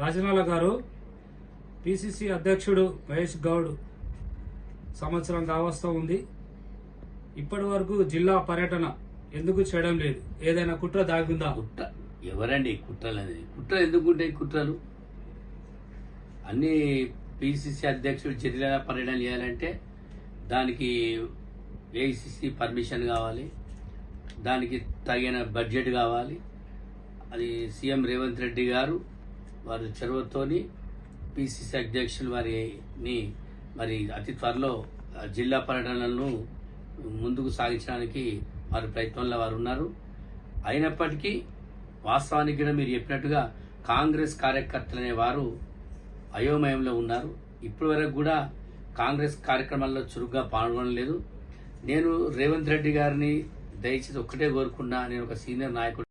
రాజనాల గారు పిసిసి అధ్యక్షుడు మహేష్ గౌడ్ సంవత్సరం కావస్తూ ఉంది. ఇప్పటి వరకు జిల్లా పర్యటన ఎందుకు చేయడం లేదు? ఏదైనా కుట్ర దాగుందా? కుట్ర ఎవరండి కుట్రలు అనేది? కుట్రలు ఎందుకుంటాయి? కుట్రలు అన్ని పిసిసి అధ్యక్షుడు జిల్లా పర్యటన చేయాలంటే దానికి ఏఐసిసి పర్మిషన్ కావాలి, దానికి తగిన బడ్జెట్ కావాలి. అది సీఎం రేవంత్ రెడ్డి గారు వారి చొరవతోని పిసిసి అధ్యక్షులు మరి అతి త్వరలో జిల్లా పర్యటనలను ముందుకు సాగించడానికి వారి ప్రయత్నంలో వారు ఉన్నారు. అయినప్పటికీ వాస్తవానికి కూడా మీరు చెప్పినట్టుగా కాంగ్రెస్ కార్యకర్తలు అనే వారు అయోమయంలో ఉన్నారు. ఇప్పటి వరకు కూడా కాంగ్రెస్ కార్యక్రమాల్లో చురుగ్గా పాల్గొనలేదు. నేను రేవంత్ రెడ్డి గారిని దయచేసి ఒక్కటే కోరుకున్నా, నేను ఒక సీనియర్ నాయకుడు